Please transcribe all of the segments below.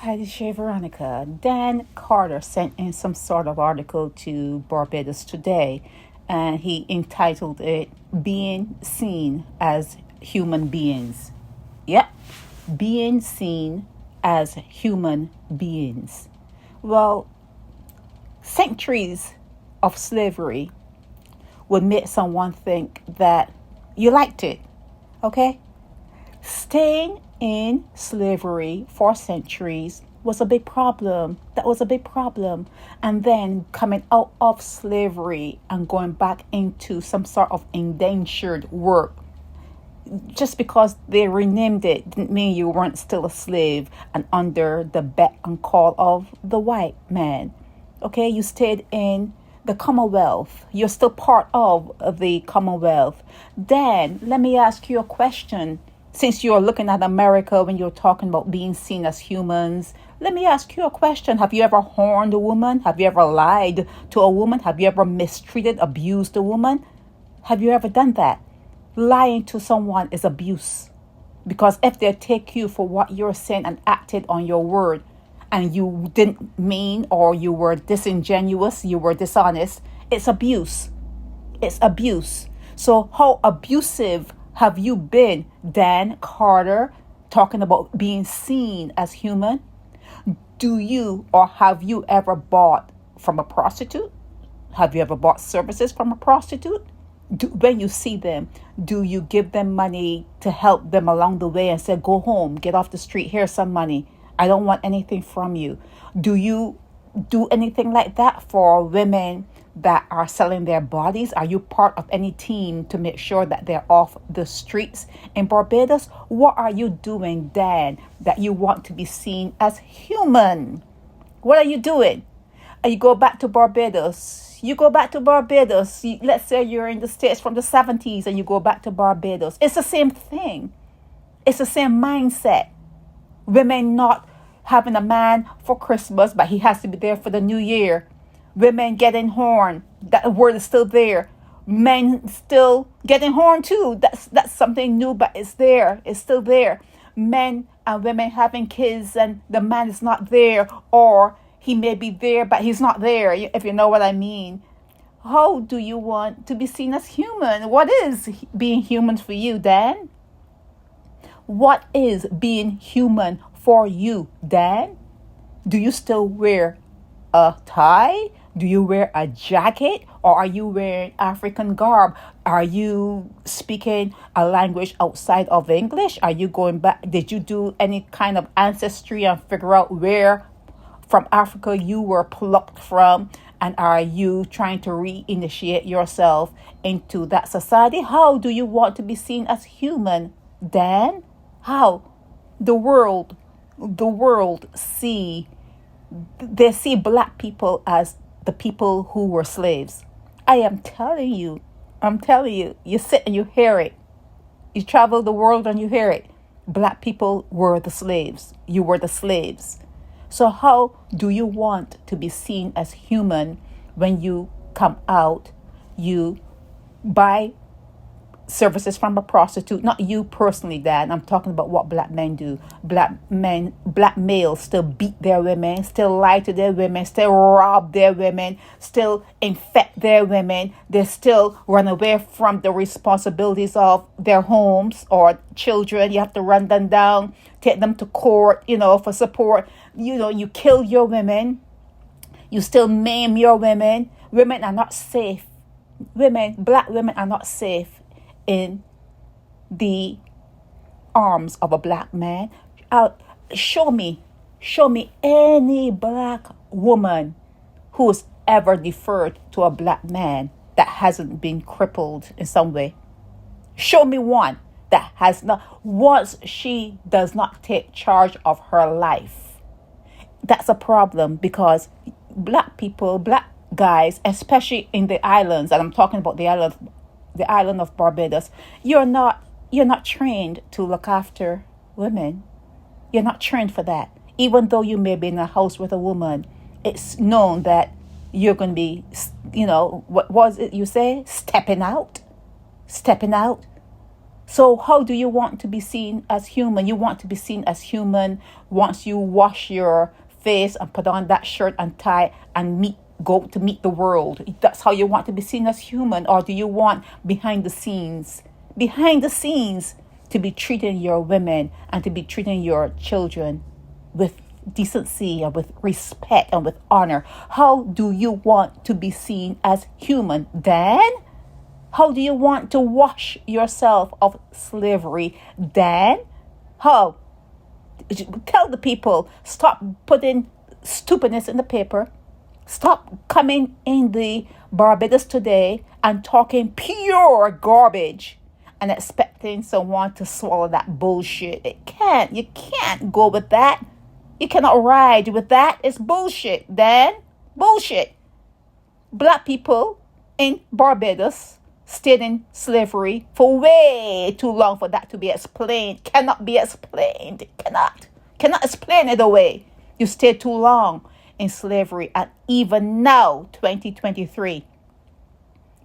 Hi, this is Veronica. Dan Carter sent in some sort of article to Barbados today, and he entitled it Being Seen as Human Beings. Yep, being seen as human beings. Well, centuries of slavery would make someone think that you liked it, okay? Staying in slavery for centuries was a big problem. That was a big problem. And then coming out of slavery and going back into some sort of indentured work, just because they renamed it didn't mean you weren't still a slave and under the beck and call of the white man. Okay, you stayed in the Commonwealth. You're still part of the Commonwealth. Then let me ask you a question. Since you're looking at America when you're talking about being seen as humans, let me ask you a question. Have you ever harmed a woman? Have you ever lied to a woman? Have you ever mistreated, abused a woman? Have you ever done that? Lying to someone is abuse. Because if they take you for what you're saying and acted on your word, and you didn't mean, or you were disingenuous, you were dishonest, it's abuse. It's abuse. So how abusive have you been, Dan Carter, talking about being seen as human? Do you or have you ever bought from a prostitute? Have you ever bought services from a prostitute? When you see them, do you give them money to help them along the way and say, go home, get off the street, here's some money. I don't want anything from you. Do you do anything like that for women that are selling their bodies? Are you part of any team to make sure that they're off the streets in Barbados? What are you doing, Dan, that you want to be seen as human? What are you doing? You go back to Barbados. Let's say you're in the States from the 70s and you go back to Barbados. It's the same thing. It's the same mindset. Women not having a man for Christmas, but he has to be there for the New Year. Women getting horned. That word is still there. Men still getting horned too. That's something new, but it's there. It's still there. Men and women having kids and the man is not there, or he may be there, but he's not there, if you know what I mean. How do you want to be seen as human? What is being human for you, Dan? What is being human for you, Dan? Do you still wear a tie? Do you wear a jacket? Or are you wearing African garb? Are you speaking a language outside of English? Are you going back? Did you do any kind of ancestry and figure out where from Africa you were plucked from? And are you trying to reinitiate yourself into that society? How do you want to be seen as human, Dan? How? The world see black people as the people who were slaves. I am telling you, you sit and you hear it. You travel the world and you hear it. Black people were the slaves. You were the slaves. So how do you want to be seen as human when you come out, you buy services from a prostitute? Not you personally, Dad. I'm talking about what black men do. Black males still beat their women, still lie to their women, still rob their women, still infect their women. They still run away from the responsibilities of their homes or children. You have to run them down, take them to court, for support. You kill your women. You still maim your women. Women are not safe. Black women are not safe in the arms of a black man. Show me any black woman who's ever deferred to a black man that hasn't been crippled in some way. Show me one that has not, once she does not take charge of her life. That's a problem, because black people, black guys, especially in the islands, and I'm talking about the island of Barbados, you're not trained to look after women. You're not trained for that. Even though you may be in a house with a woman, it's known that you're going to be, what was it you say? Stepping out. So how do you want to be seen as human? You want to be seen as human once you wash your face and put on that shirt and tie and go to meet the world. That's how you want to be seen as human. Or do you want behind the scenes to be treating your women and to be treating your children with decency and with respect and with honor? How do you want to be seen as human, Dan? How do you want to wash yourself of slavery, Dan? How? Tell the people, stop putting stupidness in the paper. Stop coming in the Barbados today and talking pure garbage and expecting someone to swallow that bullshit. You can't go with that. You cannot ride with that. It's bullshit, Dan. Bullshit. Black people in Barbados stayed in slavery for way too long for that to be explained. Cannot be explained. Cannot explain it away. You stayed too long in slavery, and even now, 2023,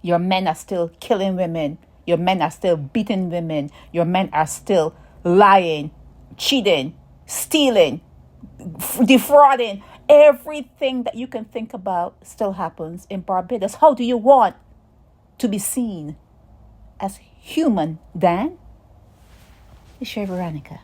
your men are still killing women. Your men are still beating women. Your men are still lying, cheating, stealing, defrauding. Everything that you can think about still happens in Barbados. How do you want to be seen as human, Dan? It's your Veronica.